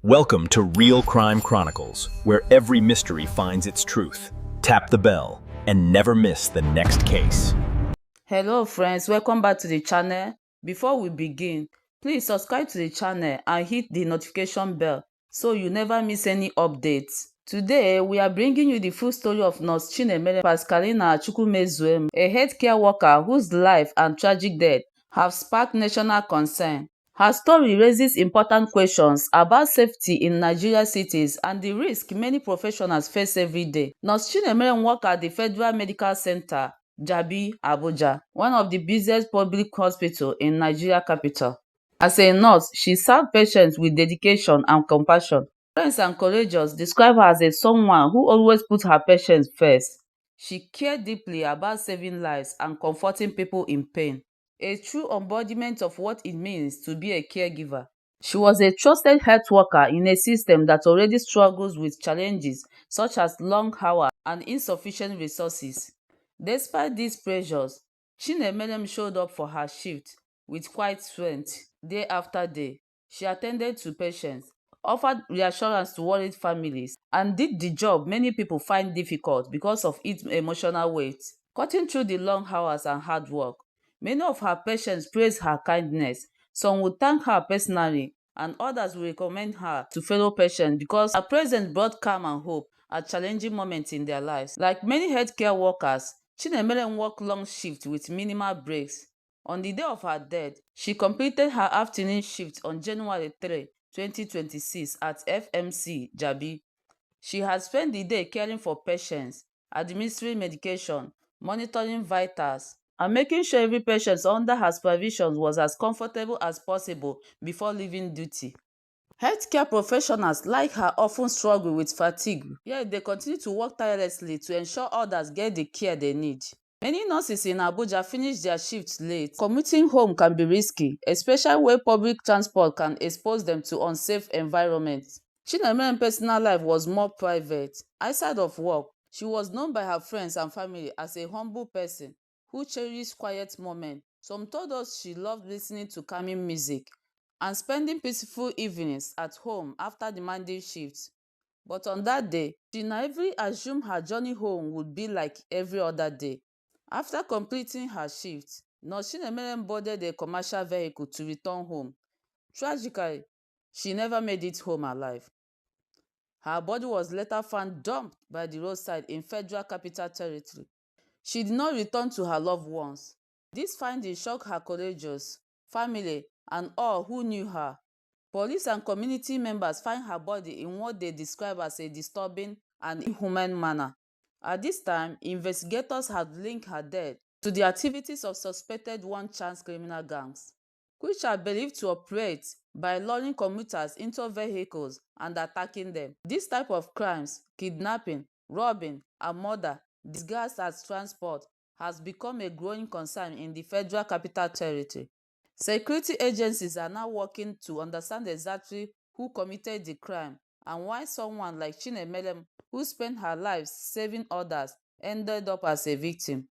Welcome to Real Crime Chronicles, where every mystery finds its truth. Tap the bell and never miss the next case. Hello friends, welcome back to the channel. Before we begin, please subscribe to the channel and hit the notification bell so you never miss any updates. Today, we are bringing you the full story of Nurse Chinemerem Pascalina Chukwumezuem, a healthcare worker whose life and tragic death have sparked national concern. Her story raises important questions about safety in Nigeria cities and the risk many professionals face every day. Nurse Chinemerem worked at the Federal Medical Center, Jabi, Abuja, one of the busiest public hospitals in Nigeria capital. As a nurse, she served patients with dedication and compassion. Friends and colleagues describe her as someone who always put her patients first. She cared deeply about saving lives and comforting people in pain, a true embodiment of what it means to be a caregiver. She was a trusted health worker in a system that already struggles with challenges such as long hours and insufficient resources. Despite these pressures, Chinemerem showed up for her shift with quiet strength day after day. She attended to patients, offered reassurance to worried families, and did the job many people find difficult because of its emotional weight. Cutting through the long hours and hard work, many of her patients praised her kindness. Some would thank her personally, and others will recommend her to fellow patients because her presence brought calm and hope at challenging moments in their lives. Like many healthcare workers, Chinemerem worked long shifts with minimal breaks. On the day of her death, she completed her afternoon shift on January 3, 2026 at FMC Jabi. She has spent the day caring for patients, administering medication, monitoring vitals, and making sure every patient under her supervision was as comfortable as possible before leaving duty. Healthcare professionals like her often struggle with fatigue, yet they continue to work tirelessly to ensure others get the care they need. Many nurses in Abuja finish their shifts late. Commuting home can be risky, especially where public transport can expose them to unsafe environments. Chinemerem's personal life was more private. Outside of work, she was known by her friends and family as a humble person who cherished quiet moments. Some told us she loved listening to calming music and spending peaceful evenings at home after demanding shifts. But on that day, she naively assumed her journey home would be like every other day. After completing her shift, Nurse Chinemerem boarded a commercial vehicle to return home. Tragically, she never made it home alive. Her body was later found dumped by the roadside in Federal Capital Territory. She did not return to her loved ones. This finding shocked her colleagues, family, and all who knew her. Police and community members find her body in what they describe as a disturbing and inhuman manner. At this time, investigators had linked her death to the activities of suspected one-chance criminal gangs, which are believed to operate by luring commuters into vehicles and attacking them. This type of crimes, kidnapping, robbing, and murder, disguised as transport, has become a growing concern in the Federal Capital Territory. Security agencies are now working to understand exactly who committed the crime and why someone like Chinemerem, who spent her life saving others, ended up as a victim.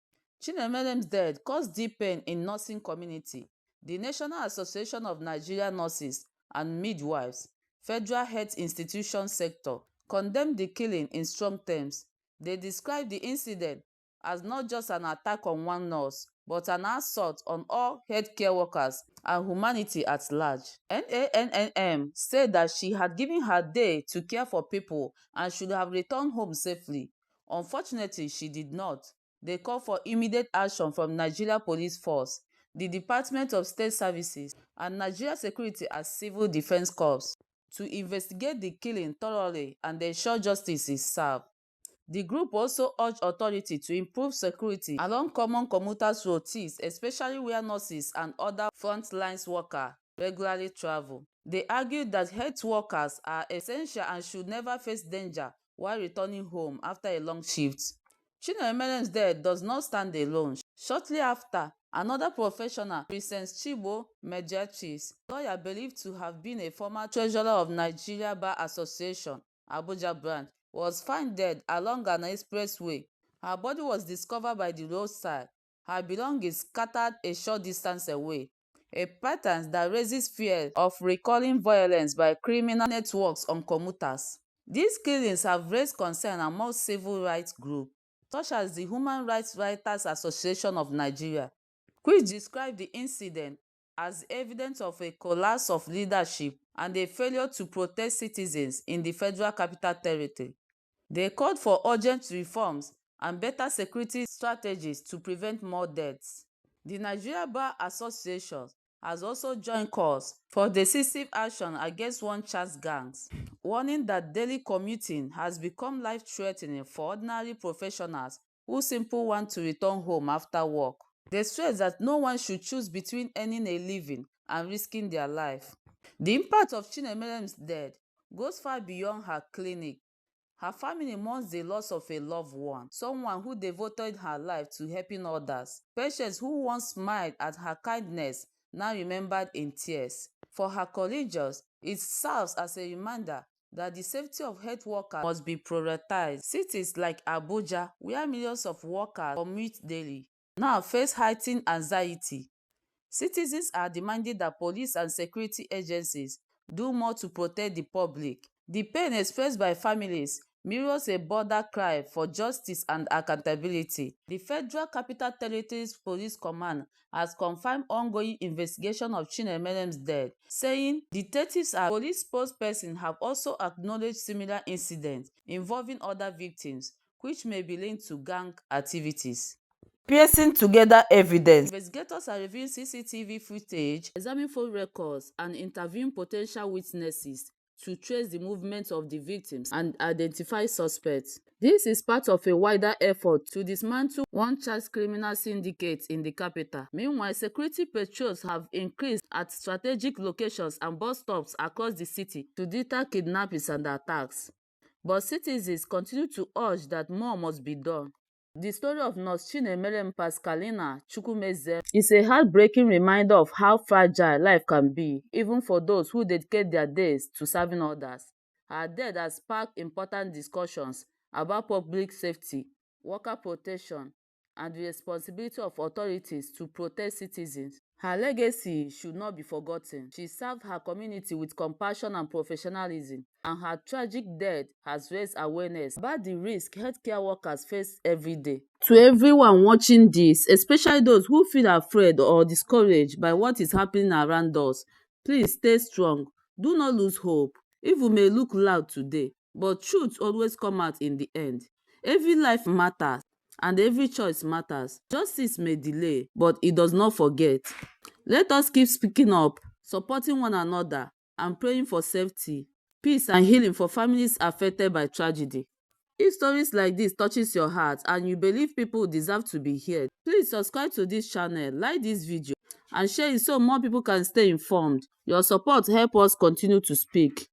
Chinemerem's death caused deep pain in nursing community. The National Association of Nigerian Nurses and Midwives, Federal Health Institution sector, condemned the killing in strong terms. They described the incident as not just an attack on one nurse, but an assault on all healthcare workers and humanity at large. NANNM said that she had given her day to care for people and should have returned home safely. Unfortunately, she did not. They called for immediate action from Nigeria Police Force, the Department of State Services, and Nigeria Security as Civil Defense Corps to investigate the killing thoroughly and ensure justice is served. The group also urged authorities to improve security along common commuters' routes, especially where nurses and other frontline workers regularly travel. They argued that health workers are essential and should never face danger while returning home after a long shift. Chinemerem's death does not stand alone. Shortly after, another professional, Princess Chibo Mediatrice, lawyer believed to have been a former treasurer of Nigeria Bar Association, Abuja branch, was found dead along an expressway. Her body was discovered by the roadside. Her belongings scattered a short distance away. a pattern that raises fear of recalling violence by criminal networks on commuters. These killings have raised concern among civil rights groups, such as the Human Rights Writers Association of Nigeria, which described the incident as evidence of a collapse of leadership and a failure to protect citizens in the Federal Capital Territory. They called for urgent reforms and better security strategies to prevent more deaths. The Nigeria Bar Association has also joined calls for decisive action against one-chance gangs, warning that daily commuting has become life-threatening for ordinary professionals who simply want to return home after work. They stress that no one should choose between earning a living and risking their life. The impact of Chinemerem's death goes far beyond her clinic. Her family mourns the loss of a loved one, someone who devoted her life to helping others. Patients who once smiled at her kindness now remembered in tears. For her colleagues, it serves as a reminder that the safety of health workers must be prioritized. Cities like Abuja, where millions of workers commute daily, now face heightened anxiety. Citizens are demanding that police and security agencies do more to protect the public. The pain expressed by families mirrors a border cry for justice and accountability. The Federal Capital Territories Police Command has confirmed ongoing investigation of Chinemerem's death, saying detectives and police spokespersons have also acknowledged similar incidents involving other victims, which may be linked to gang activities. Piecing together evidence. Investigators are reviewing CCTV footage, examining phone records, and interviewing potential witnesses to trace the movements of the victims and identify suspects. This is part of a wider effort to dismantle one-child criminal syndicates in the capital. Meanwhile, security patrols have increased at strategic locations and bus stops across the city to deter kidnappings and attacks. But citizens continue to urge that more must be done. The story of Nurse Chinemerem Pascalina Chukwumeze is a heartbreaking reminder of how fragile life can be, even for those who dedicate their days to serving others. Her death has sparked important discussions about public safety, worker protection, and the responsibility of authorities to protect citizens. Her legacy should not be forgotten. She served her community with compassion and professionalism, and her tragic death has raised awareness about the risk healthcare workers face every day. To everyone watching this, especially those who feel afraid or discouraged by what is happening around us, please stay strong. Do not lose hope. Evil may look loud today, but truth always comes out in the end. Every life matters, and every choice matters. Justice may delay, but it does not forget. Let us keep speaking up, supporting one another, and praying for safety, peace, and healing for families affected by tragedy. If stories like this touches your heart and you believe people deserve to be heard, please subscribe to this channel, like this video, and share it so more people can stay informed. Your support helps us continue to speak.